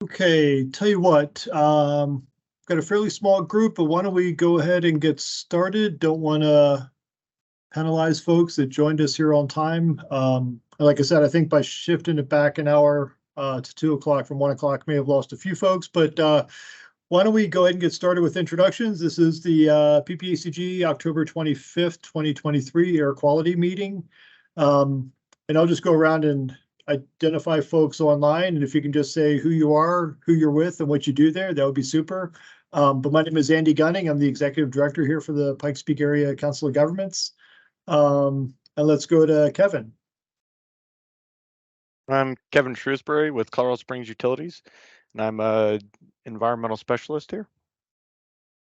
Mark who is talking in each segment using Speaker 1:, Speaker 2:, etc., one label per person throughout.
Speaker 1: Okay, tell you what, got a fairly small group, but why don't we go ahead and get started? Don't want to penalize folks that joined us here on time. Like I said, I think by shifting it back an hour to 2 o'clock from 1 o'clock, may have lost a few folks, but why don't we go ahead and get started with introductions? This is the PPACG October 25th, 2023 air quality meeting. And I'll just go around and identify folks online. And if you can just say who you are, who you're with, and what you do there, that would be super. But my name is Andy Gunning. I'm the executive director here for the Pikes Peak Area Council of Governments. And let's go to Kevin.
Speaker 2: I'm Kevin Shrewsbury with Colorado Springs Utilities, and I'm a environmental specialist here.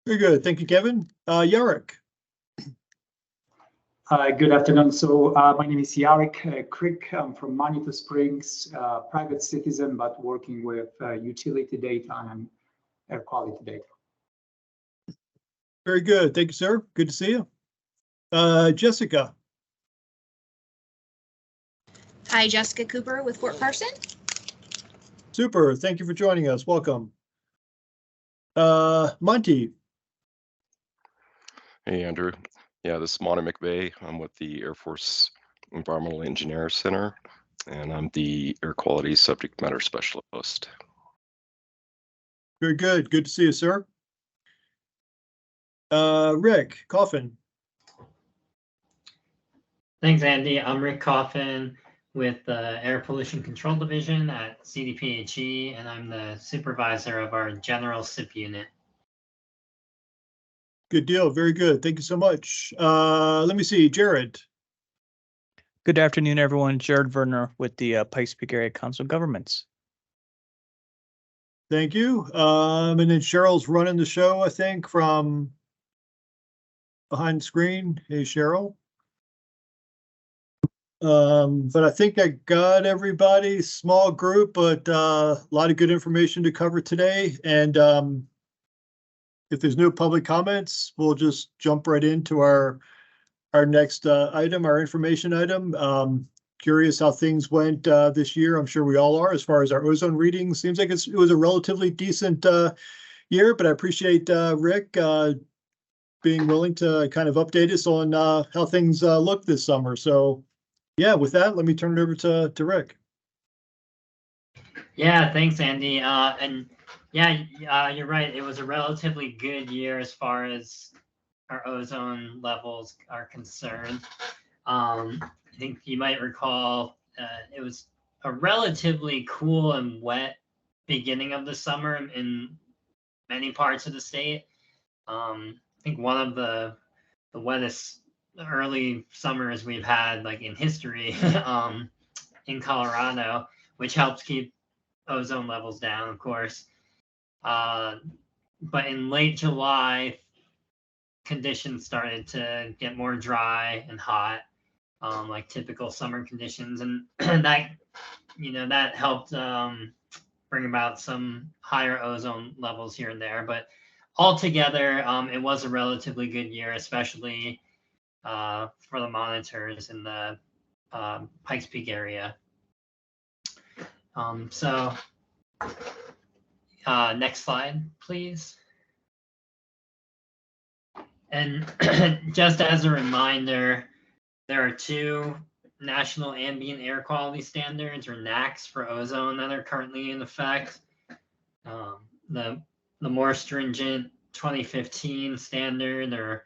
Speaker 1: Very good. Thank you, Kevin. Yarek.
Speaker 3: Good afternoon. So my name is Yarek Crick. I'm from Manitou Springs, private citizen, but working with utility data and air quality data.
Speaker 1: Very good. Thank you, sir. Good to see you. Jessica.
Speaker 4: Hi, Jessica Cooper with Fort Carson.
Speaker 1: Super. Thank you for joining us. Welcome. Monty.
Speaker 5: Hey, Andrew. Yeah, this is Monty McVeigh. I'm with the Air Force Environmental Engineer Center, and I'm the air quality subject matter specialist.
Speaker 1: Very good. Good to see you, sir. Rick Coffin.
Speaker 6: Thanks, Andy. I'm Rick Coffin with the Air Pollution Control Division at PPACG, and I'm the supervisor of our general SIP unit.
Speaker 1: Good deal. Very good. Thank you so much. Let me see. Jared.
Speaker 7: Good afternoon, everyone. Jared Verner with the Pikes Peak Area Council of Governments.
Speaker 1: Thank you. And then Cheryl's running the show, I think, from behind the screen. Hey, Cheryl. But I think I got everybody. Small group, but a lot of good information to cover today. And if there's no public comments, we'll just jump right into our next item, our information item. Curious how things went this year. I'm sure we all are as far as our ozone readings. Seems like it was a relatively decent year, but I appreciate Rick being willing to kind of update us on how things look this summer. So yeah, with that, let me turn it over to Rick.
Speaker 6: Yeah, thanks, Andy. And yeah, you're right. It was a relatively good year as far as our ozone levels are concerned. I think you might recall it was a relatively cool and wet beginning of the summer in many parts of the state. I think one of the wettest early summers we've had like in history in Colorado, which helps keep ozone levels down, of course. But in late July, conditions started to get more dry and hot, like typical summer conditions, and that helped bring about some higher ozone levels here and there. But altogether, it was a relatively good year, especially for the monitors in the Pikes Peak area. So next slide, please. And just as a reminder, there are two National Ambient Air Quality Standards, or NAAQS, for ozone that are currently in effect. The more stringent 2015 standard, or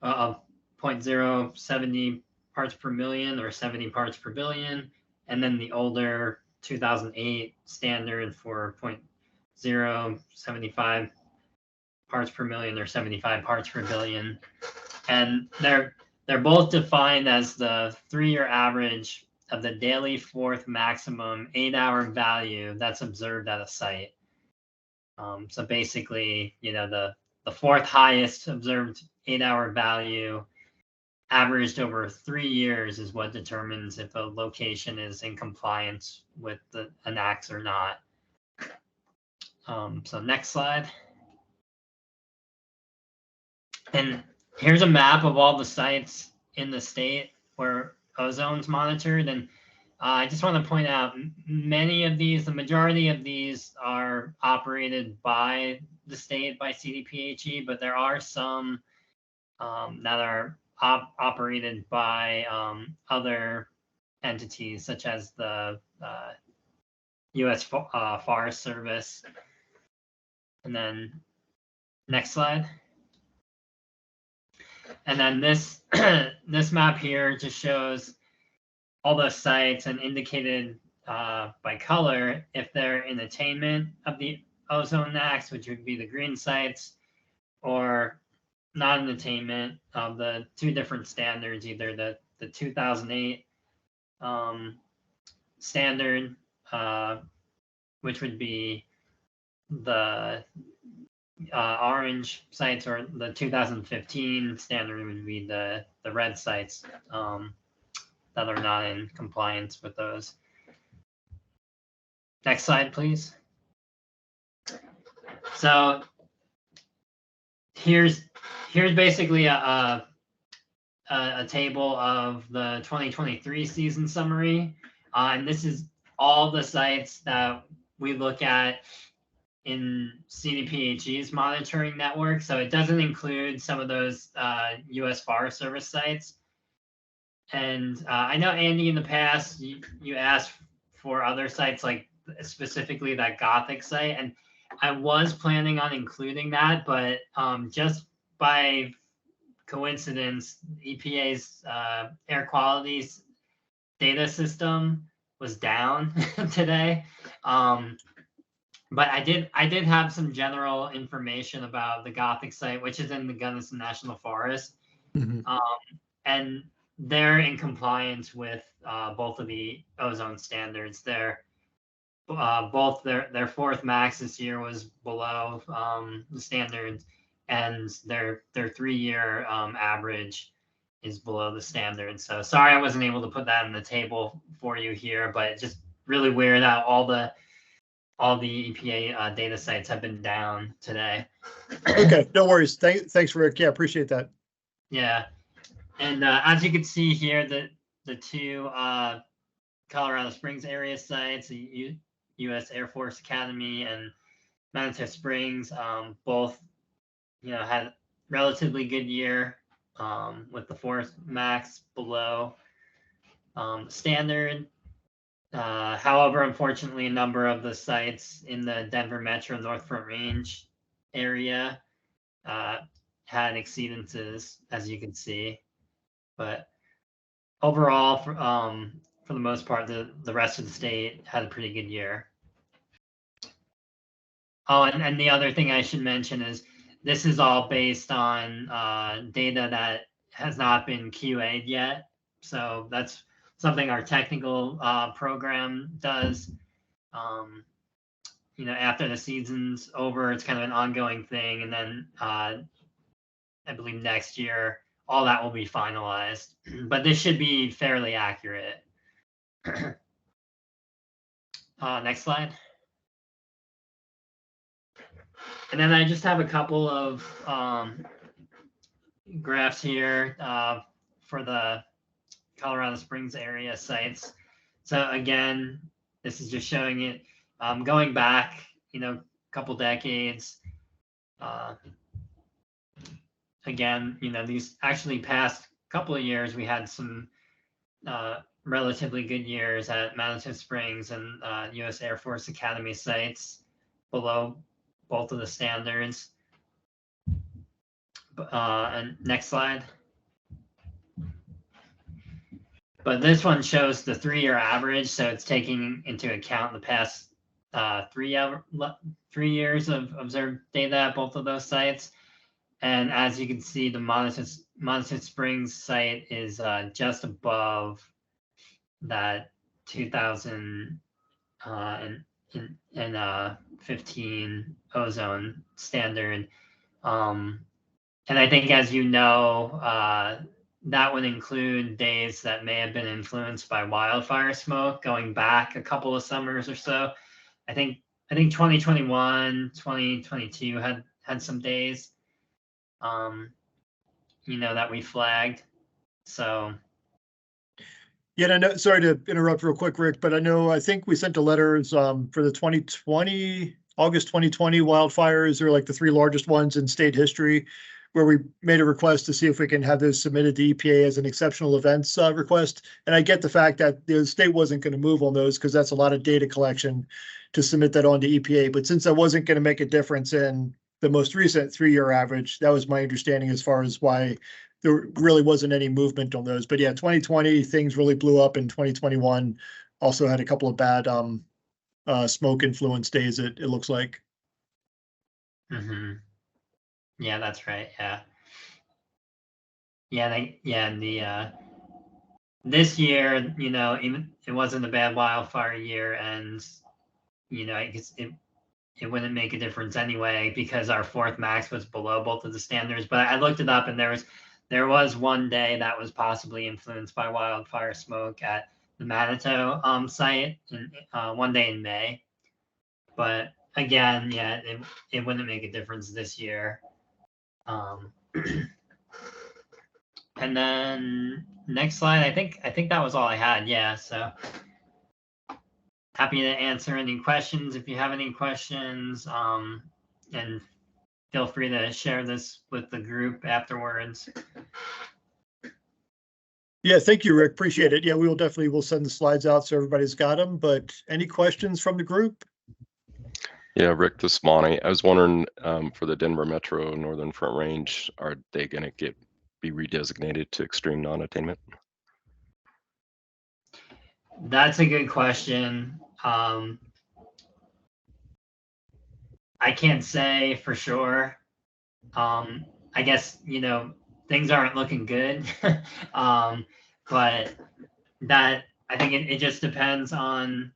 Speaker 6: 0.070 parts per million, or 70 parts per billion, and then the older 2008 standard for 0.075 parts per million, or 75 parts per billion. And they're both defined as the 3-year average of the daily fourth maximum 8-hour value that's observed at a site. So basically, the fourth highest observed 8-hour value averaged over 3 years is what determines if a location is in compliance with an NAAQS or not. So next slide. And here's a map of all the sites in the state where ozone's monitored. And I just want to point out many of these, the majority of these are operated by the state, by CDPHE, but there are some that are operated by other entities, such as the U.S. Forest Service. And then next slide. And then this this map here just shows all those sites and indicated by color if they're in attainment of the ozone max, which would be the green sites, or not in attainment of the two different standards, either the 2008 standard, which would be the orange sites, or the 2015 standard would be the red sites that are not in compliance with those. Next slide, please. So here's basically a table of the 2023 season summary, and this is all the sites that we look at in CDPHE's monitoring network. So it doesn't include some of those U.S. Forest Service sites. And I know, Andy, in the past, you asked for other sites, like specifically that Gothic site. And I was planning on including that, but just by coincidence, EPA's air quality data system was down today. But I did have some general information about the Gothic site, which is in the Gunnison National Forest.
Speaker 1: Mhm.
Speaker 6: And they're in compliance with both of the ozone standards. Both their fourth max this year was below the standards, and their 3-year average is below the standard. So sorry I wasn't able to put that in the table for you here, but just really weird that all the EPA data sites have been down today.
Speaker 1: Okay, no worries. Thanks, Rick. Yeah, appreciate that.
Speaker 6: Yeah, and as you can see here, the two Colorado Springs area sites, the U.S. Air Force Academy and Manitou Springs, both had relatively good year with the fourth max below standard. However, unfortunately, a number of the sites in the Denver Metro North Front Range area had exceedances, as you can see. But overall, for the most part, the rest of the state had a pretty good year. Oh, and the other thing I should mention is this is all based on data that has not been QA'd yet. So that's something our technical program does. After the season's over, it's kind of an ongoing thing. And then I believe next year, all that will be finalized. But this should be fairly accurate. Next slide. And then I just have a couple of graphs here for the Colorado Springs area sites. So again, this is just showing it going back, a couple decades. Again, these actually past couple of years, we had some relatively good years at Manitou Springs and U.S. Air Force Academy sites below both of the standards. And next slide. But this one shows the 3-year average, so it's taking into account the past 3 years of observed data at both of those sites. And as you can see, the Manitou Springs site is just above that 2015 ozone standard. And I think, as you know, that would include days that may have been influenced by wildfire smoke going back a couple of summers or so. I think 2021, 2022 had some days, that we flagged. So
Speaker 1: Yeah, and I know, sorry to interrupt real quick, Rick, but I think we sent the letters for the 2020, August 2020 wildfires, are like the three largest ones in state history, where we made a request to see if we can have those submitted to EPA as an exceptional events request. And I get the fact that the state wasn't going to move on those because that's a lot of data collection to submit that on to EPA. But since that wasn't going to make a difference in the most recent 3-year average, that was my understanding as far as why there really wasn't any movement on those. But yeah, 2020, things really blew up, and 2021 also had a couple of bad smoke influence days, it looks like.
Speaker 6: Mm-hmm. Yeah, that's right. Yeah. Yeah, this year, even it wasn't a bad wildfire year, and I guess it wouldn't make a difference anyway because our fourth max was below both of the standards. But I looked it up, and there was one day that was possibly influenced by wildfire smoke at the Manitou site, one day in May. But again, yeah, it wouldn't make a difference this year. And then next slide, I think that was all I had. Yeah, so happy to answer any questions if you have any questions, and feel free to share this with the group afterwards.
Speaker 1: Yeah, thank you, Rick. Appreciate it. Yeah, we'll send the slides out so everybody's got them. But any questions from the group?
Speaker 5: Yeah, Rick, this is Monty. I was wondering for the Denver Metro Northern Front Range, are they going to be redesignated to extreme non-attainment?
Speaker 6: That's a good question. I can't say for sure. I guess, things aren't looking good. But that, I think it just depends on,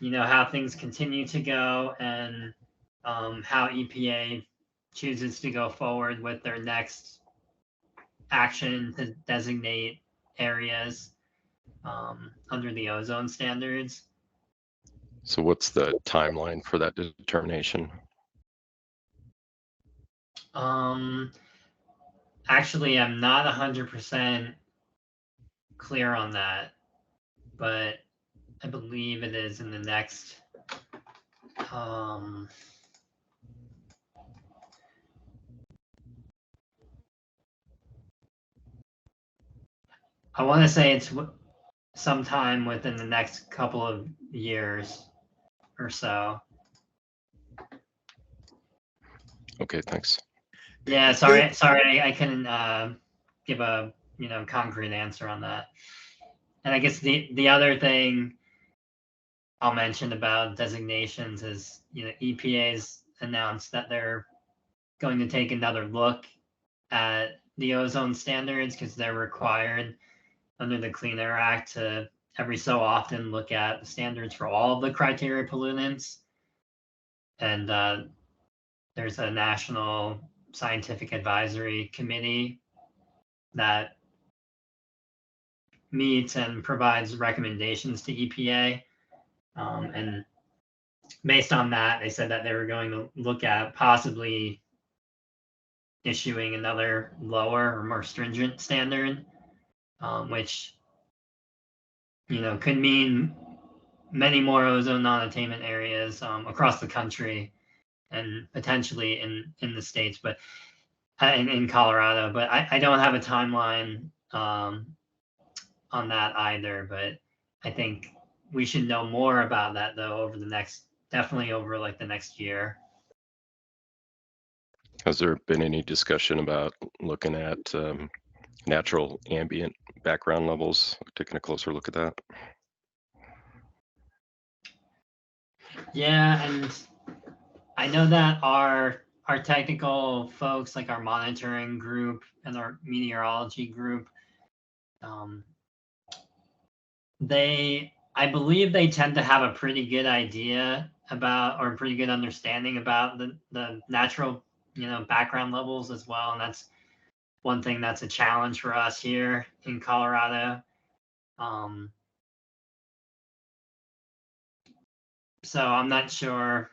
Speaker 6: how things continue to go, and how EPA chooses to go forward with their next action to designate areas under the ozone standards.
Speaker 5: So what's the timeline for that determination?
Speaker 6: Actually, I'm not 100% clear on that, but I believe it is in the next I want to say it's sometime within the next couple of years or so.
Speaker 5: Okay, thanks.
Speaker 6: Yeah, sorry, I couldn't give a concrete answer on that. And I guess the other thing I'll mention about designations is, EPA's announced that they're going to take another look at the ozone standards because they're required under the Clean Air Act to every so often look at the standards for all of the criteria pollutants. And there's a national scientific advisory committee that meets and provides recommendations to EPA. And based on that, they said that they were going to look at possibly issuing another lower or more stringent standard, which, could mean many more ozone non-attainment areas across the country and potentially in the States, but in Colorado. But I don't have a timeline on that either, but I think we should know more about that though definitely over like the next year.
Speaker 5: Has there been any discussion about looking at natural ambient background levels, taking a closer look at that?
Speaker 6: Yeah, and I know that our technical folks, like our monitoring group and our meteorology group, I believe they tend to have a pretty good idea about, or a pretty good understanding about the natural, background levels as well. And that's one thing that's a challenge for us here in Colorado. So I'm not sure.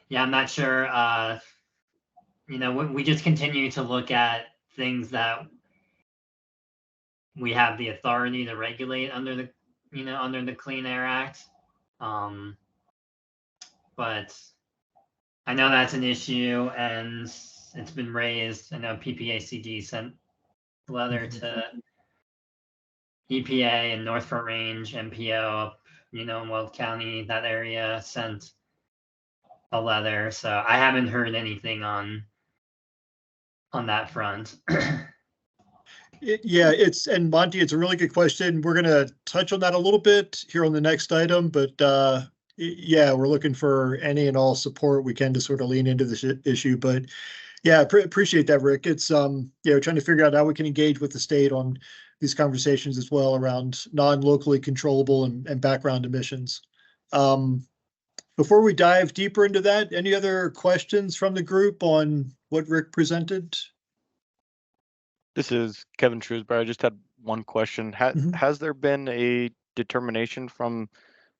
Speaker 6: Yeah, I'm not sure. We just continue to look at things that we have the authority to regulate under the, under the Clean Air Act. But I know that's an issue and it's been raised. I know PPACG sent a letter to EPA and North Front Range, MPO up, in Weld County, that area sent a letter. So I haven't heard anything on that front.
Speaker 1: Yeah, and Monty, it's a really good question. We're going to touch on that a little bit here on the next item, but yeah, we're looking for any and all support we can to sort of lean into this issue. But yeah, appreciate that, Rick. It's trying to figure out how we can engage with the state on these conversations as well around non-locally controllable and background emissions. Before we dive deeper into that, any other questions from the group on what Rick presented?
Speaker 2: This is Kevin Shrewsbury. I just had one question. Has there been a determination from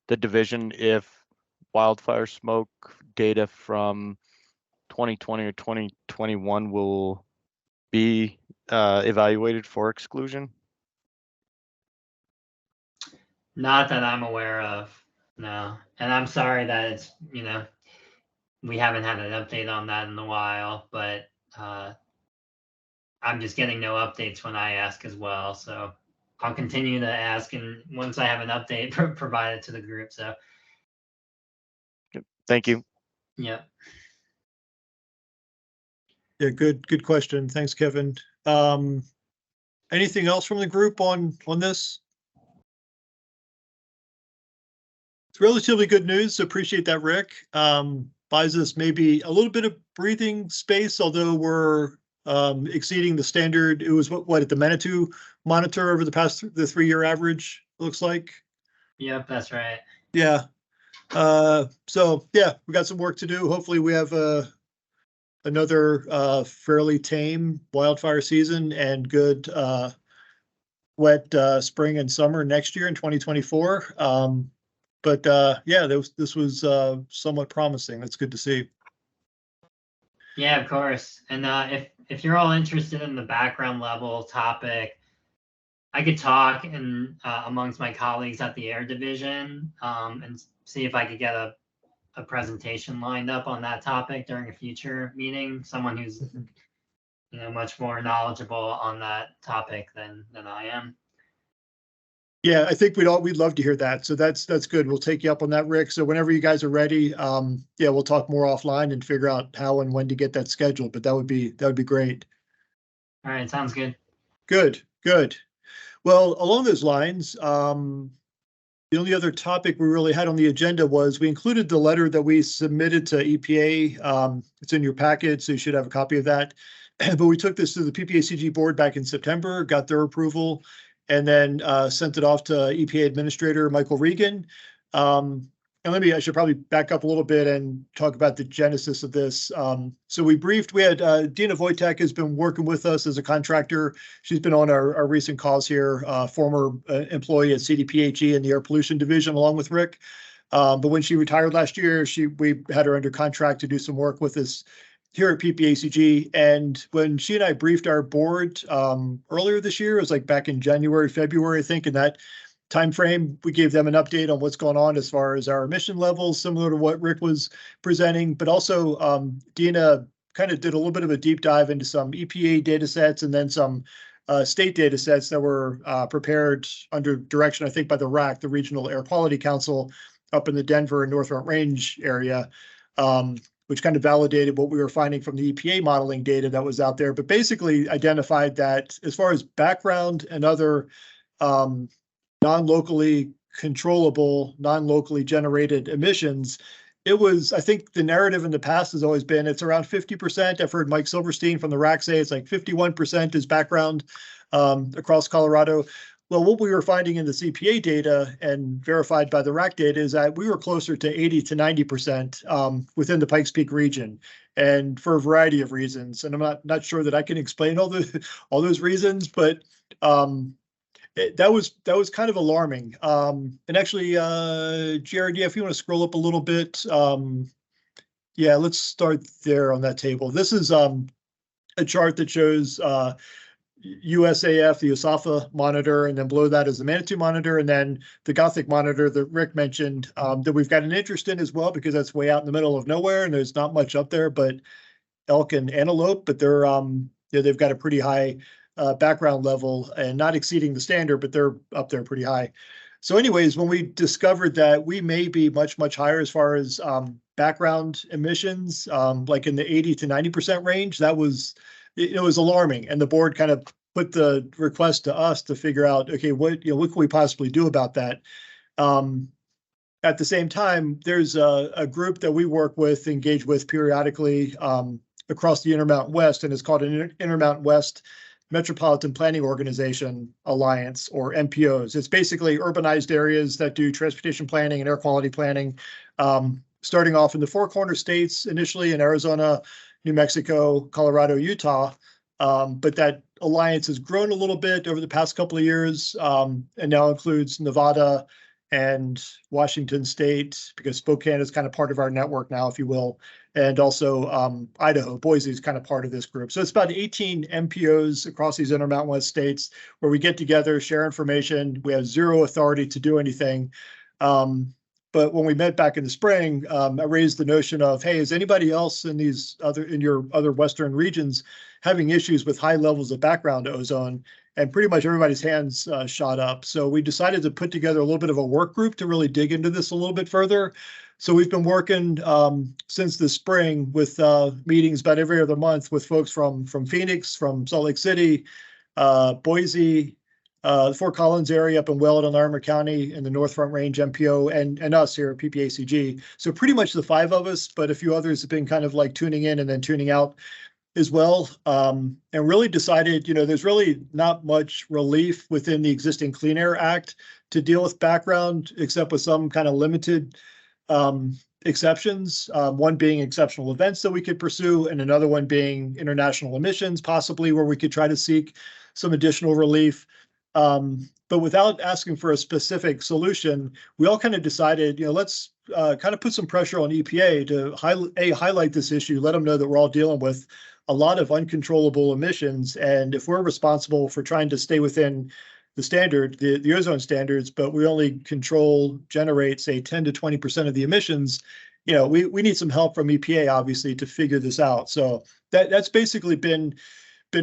Speaker 2: the division if wildfire smoke data from 2020 or 2021 will be evaluated for exclusion?
Speaker 6: Not that I'm aware of, no. And I'm sorry that it's, we haven't had an update on that in a while, but I'm just getting no updates when I ask as well. So I'll continue to ask, and once I have an update, provide it to the group. So.
Speaker 2: Thank you.
Speaker 6: Yeah.
Speaker 1: Yeah, good question. Thanks, Kevin. Anything else from the group on this? It's relatively good news, so appreciate that, Rick. Buys us maybe a little bit of breathing space, although we're exceeding the standard. It was what at the Manitou monitor over the 3-year average, looks like.
Speaker 6: Yep, that's right.
Speaker 1: Yeah. So yeah, we got some work to do. Hopefully we have another fairly tame wildfire season and good wet spring and summer next year in 2024. But yeah, this was somewhat promising. That's good to see.
Speaker 6: Yeah, of course. And if you're all interested in the background level topic, I could talk amongst my colleagues at the Air Division and see if I could get a presentation lined up on that topic during a future meeting. Someone who's much more knowledgeable on that topic than I am.
Speaker 1: Yeah, I think we'd love to hear that. So that's good. We'll take you up on that, Rick. So whenever you guys are ready, yeah, we'll talk more offline and figure out how and when to get that scheduled. But that would be great.
Speaker 6: All right, sounds good.
Speaker 1: Good. Well, along those lines, the only other topic we really had on the agenda was we included the letter that we submitted to EPA. It's in your packet, so you should have a copy of that. But we took this to the PPACG board back in September, got their approval, and then sent it off to EPA Administrator Michael Regan. And I should probably back up a little bit and talk about the genesis of this. So we had Dina Wojtek has been working with us as a contractor. She's been on our recent calls here, former employee at CDPHE in the Air Pollution Division, along with Rick. But when she retired last year, we had her under contract to do some work with us here at PPACG. And when she and I briefed our board earlier this year, it was like back in January, February, I think, in that time frame, we gave them an update on what's going on as far as our emission levels, similar to what Rick was presenting. But also Dina kind of did a little bit of a deep dive into some EPA data sets and then some state data sets that were prepared under direction, I think, by the RAC, the Regional Air Quality Council, up in the Denver and North Front Range area. Which kind of validated what we were finding from the EPA modeling data that was out there, but basically identified that as far as background and other non-locally controllable, non-locally generated emissions, it was, I think the narrative in the past has always been it's around 50%. I've heard Mike Silverstein from the RAC say it's like 51% is background across Colorado. Well, what we were finding in the EPA data and verified by the RAC data is that we were closer to 80 to 90% within the Pikes Peak region, and for a variety of reasons. And I'm not sure that I can explain all those reasons, but that was kind of alarming. And actually, Jared, yeah, if you want to scroll up a little bit, yeah, let's start there on that table. This is a chart that shows USAF, the USAFA monitor, and then below that is the Manitou monitor, and then the Gothic monitor that Rick mentioned that we've got an interest in as well, because that's way out in the middle of nowhere and there's not much up there but elk and antelope, but they're they've got a pretty high background level and not exceeding the standard, but they're up there pretty high. So anyways, when we discovered that we may be much, much higher as far as background emissions, like in the 80 to 90% range, that was, it was alarming. And the board kind of put the request to us to figure out, okay, what can we possibly do about that? At the same time, there's a group that we work with, engage with periodically across the Intermountain West, and it's called an Intermountain West Metropolitan Planning Organization Alliance, or MPOs. It's basically urbanized areas that do transportation planning and air quality planning, starting off in the Four Corner states, initially in Arizona, New Mexico, Colorado, Utah. But that alliance has grown a little bit over the past couple of years, and now includes Nevada and Washington State, because Spokane is kind of part of our network now, if you will, and also Idaho. Boise is kind of part of this group. So it's about 18 MPOs across these Intermountain West states where we get together, share information. We have zero authority to do anything. But when we met back in the spring, I raised the notion of, hey, is anybody else in your other Western regions having issues with high levels of background ozone? And pretty much everybody's hands shot up. So we decided to put together a little bit of a work group to really dig into this a little bit further. So we've been working since the spring with meetings about every other month with folks from Phoenix, from Salt Lake City, Boise, the Fort Collins area up in Weld and Larimer County, and the North Front Range MPO, and us here at PPACG. So pretty much the five of us, but a few others have been kind of like tuning in and then tuning out as well, and really decided, there's really not much relief within the existing Clean Air Act to deal with background, except with some kind of limited exceptions, one being exceptional events that we could pursue, and another one being international emissions, possibly, where we could try to seek some additional relief. But without asking for a specific solution, we all kind of decided, let's kind of put some pressure on EPA to highlight this issue, let them know that we're all dealing with a lot of uncontrollable emissions. And if we're responsible for trying to stay within the standard, the ozone standards, but we only generate, say, 10 to 20% of the emissions, we need some help from EPA, obviously, to figure this out. So that's basically been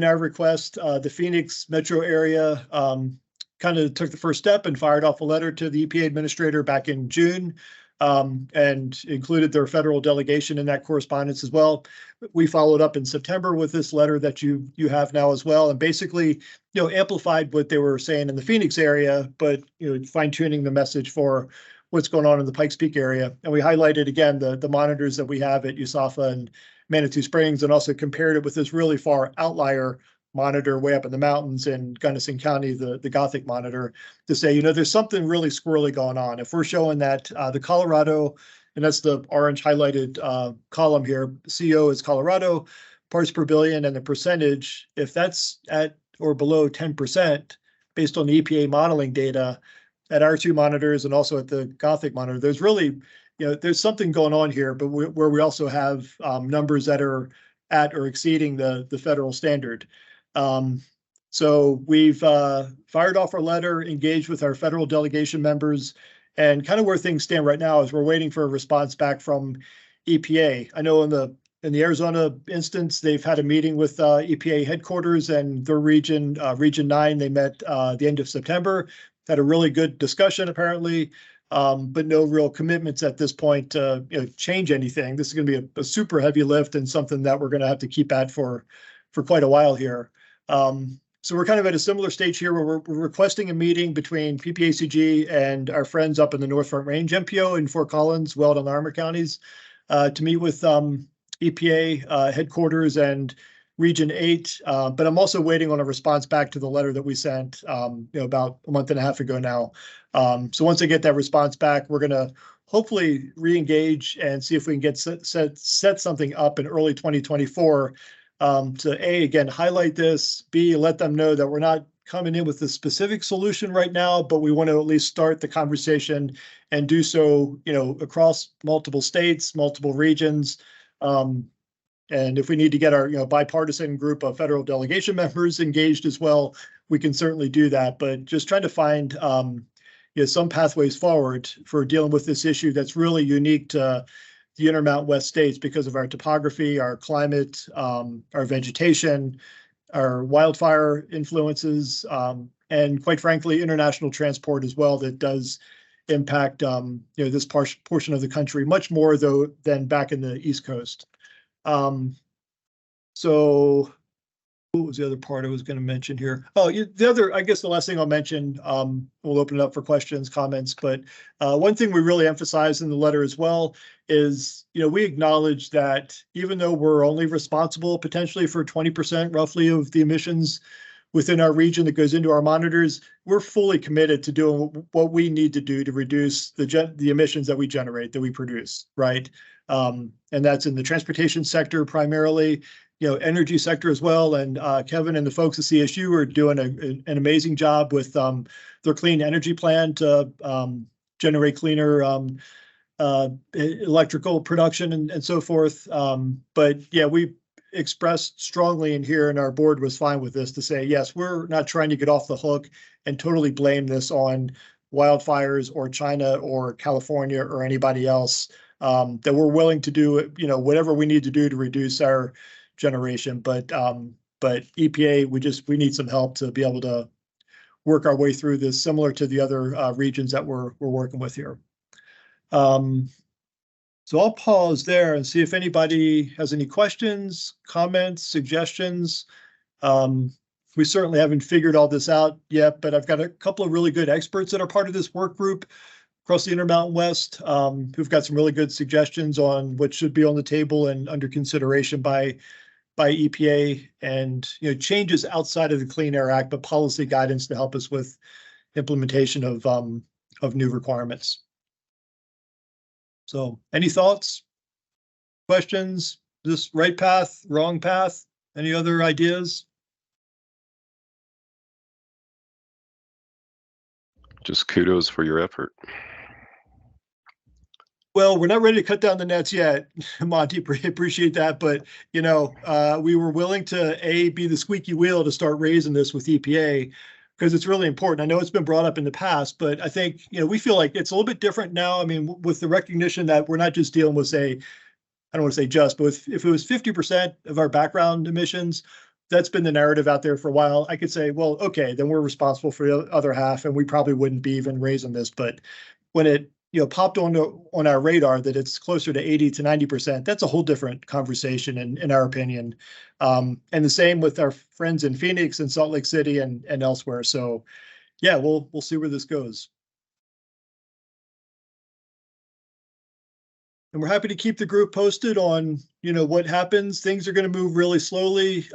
Speaker 1: our request. The Phoenix metro area kind of took the first step and fired off a letter to the EPA administrator back in June, and included their federal delegation in that correspondence as well. We followed up in September with this letter that you have now as well, and basically, amplified what they were saying in the Phoenix area, but fine-tuning the message for what's going on in the Pikes Peak area. And we highlighted again the monitors that we have at USAFA and Manitou Springs, and also compared it with this really far outlier monitor way up in the mountains in Gunnison County, the Gothic monitor, to say, there's something really squirrely going on. If we're showing that the Colorado, and that's the orange highlighted column here, CO is Colorado, parts per billion, and the percentage, if that's at or below 10% based on the EPA modeling data at our two monitors and also at the Gothic monitor, there's really, there's something going on here, but where we also have numbers that are at or exceeding the federal standard. So we've fired off our letter, engaged with our federal delegation members, and kind of where things stand right now is we're waiting for a response back from EPA. I know in the Arizona instance, they've had a meeting with EPA headquarters and their region, Region 9. They met the end of September, had a really good discussion apparently, but no real commitments at this point to change anything. This is going to be a super heavy lift and something that we're going to have to keep at for quite a while here. So we're kind of at a similar stage here where we're requesting a meeting between PPACG and our friends up in the North Front Range MPO in Fort Collins, Weld and Larimer counties, to meet with EPA headquarters and Region 8. But I'm also waiting on a response back to the letter that we sent about a month and a half ago now. So once I get that response back, we're going to hopefully re-engage and see if we can get set something up in early 2024 to A, again, highlight this, B, let them know that we're not coming in with a specific solution right now, but we want to at least start the conversation and do so, across multiple states, multiple regions, And if we need to get our bipartisan group of federal delegation members engaged as well, we can certainly do that. But just trying to find some pathways forward for dealing with this issue that's really unique to the Intermountain West states because of our topography, our climate, our vegetation, our wildfire influences, and quite frankly, international transport as well that does impact this portion of the country much more though than back in the East Coast. So what was the other part I was going to mention here? Oh, I guess the last thing I'll mention, we'll open it up for questions, comments, but one thing we really emphasize in the letter as well is, we acknowledge that even though we're only responsible potentially for 20% roughly of the emissions within our region that goes into our monitors, we're fully committed to doing what we need to do to reduce the emissions that we generate, that we produce, right? And that's in the transportation sector primarily, energy sector as well. And Kevin and the folks at CSU are doing an amazing job with their clean energy plan to generate cleaner electrical production and so forth. But yeah, we expressed strongly in here, and our board was fine with this, to say, yes, we're not trying to get off the hook and totally blame this on wildfires or China or California or anybody else, that we're willing to do, whatever we need to do to reduce our generation. But EPA, we need some help to be able to work our way through this, similar to the other regions that we're working with here. So I'll pause there and see if anybody has any questions, comments, suggestions. We certainly haven't figured all this out yet, but I've got a couple of really good experts that are part of this work group across the Intermountain West, who've got some really good suggestions on what should be on the table and under consideration by EPA, and changes outside of the Clean Air Act, but policy guidance to help us with implementation of new requirements. So any thoughts, questions? Is this right path, wrong path? Any other ideas?
Speaker 5: Just kudos for your effort.
Speaker 1: Well, we're not ready to cut down the nets yet, Monty, appreciate that. But, we were willing to be the squeaky wheel to start raising this with EPA, because it's really important. I know it's been brought up in the past, but I think, we feel like it's a little bit different now. I mean, with the recognition that we're not just dealing with, I don't want to say just, but if it was 50% of our background emissions, that's been the narrative out there for a while. I could say, well, okay, then we're responsible for the other half, and we probably wouldn't be even raising this. But when it popped on our radar that it's closer to 80 to 90%, that's a whole different conversation in our opinion. And the same with our friends in Phoenix and Salt Lake City and elsewhere. So yeah, we'll see where this goes. And we're happy to keep the group posted on, what happens. Things are going to move really slowly.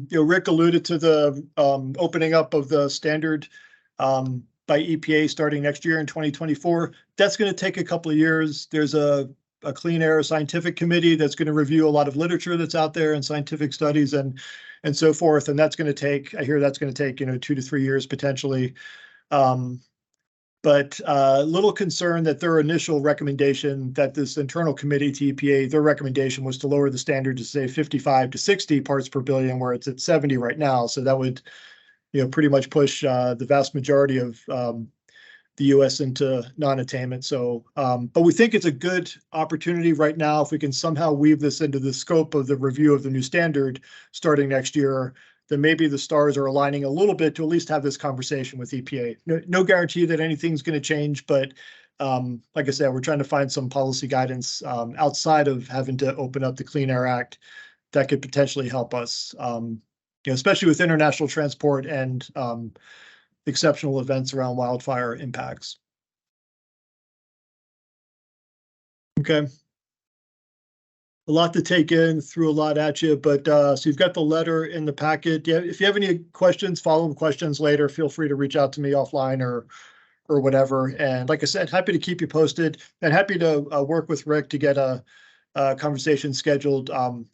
Speaker 1: Rick alluded to the opening up of the standard by EPA starting next year in 2024. That's going to take a couple of years. There's a Clean Air Scientific Committee that's going to review a lot of literature that's out there and scientific studies and so forth. And that's going to take, I hear that's going to take, 2 to 3 years potentially. But a little concerned that their initial recommendation, that this internal committee to EPA, their recommendation was to lower the standard to say 55 to 60 parts per billion, where it's at 70 right now. So that would pretty much push the vast majority of the U.S. into non-attainment. So, but we think it's a good opportunity right now if we can somehow weave this into the scope of the review of the new standard starting next year, then maybe the stars are aligning a little bit to at least have this conversation with EPA. No guarantee that anything's going to change, but like I said, we're trying to find some policy guidance outside of having to open up the Clean Air Act that could potentially help us. Especially with international transport and exceptional events around wildfire impacts. Okay. A lot to take in, threw a lot at you, but so you've got the letter in the packet. Yeah, if you have any questions, follow-up questions later, feel free to reach out to me offline or whatever. And like I said, happy to keep you posted and happy to work with Rick to get a conversation scheduled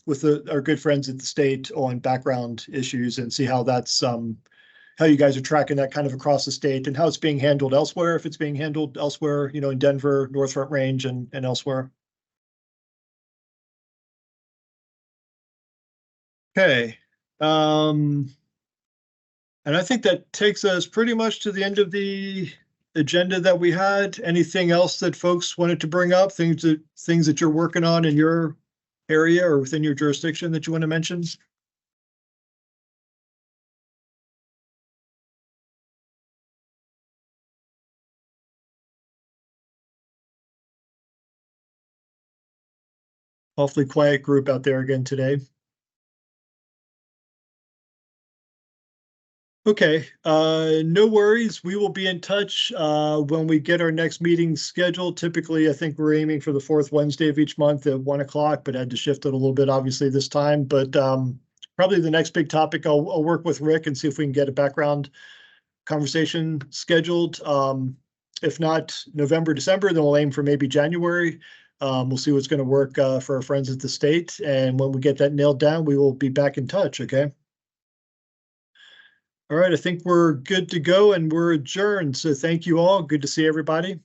Speaker 1: with our good friends at the state on background issues and see how that's how you guys are tracking that kind of across the state and how it's being handled elsewhere, if it's being handled elsewhere, in Denver, North Front Range and elsewhere. Okay. And I think that takes us pretty much to the end of the agenda that we had. Anything else that folks wanted to bring up? Things that you're working on in your area or within your jurisdiction that you want to mention? Awfully quiet group out there again today. Okay, no worries. We will be in touch when we get our next meeting scheduled. Typically, I think we're aiming for the fourth Wednesday of each month at 1 o'clock, but had to shift it a little bit, obviously, this time. But probably the next big topic, I'll work with Rick and see if we can get a background conversation scheduled. If not November, December, then we'll aim for maybe January. We'll see what's going to work for our friends at the state. And when we get that nailed down, we will be back in touch, okay? All right, I think we're good to go and we're adjourned. So thank you all. Good to see everybody.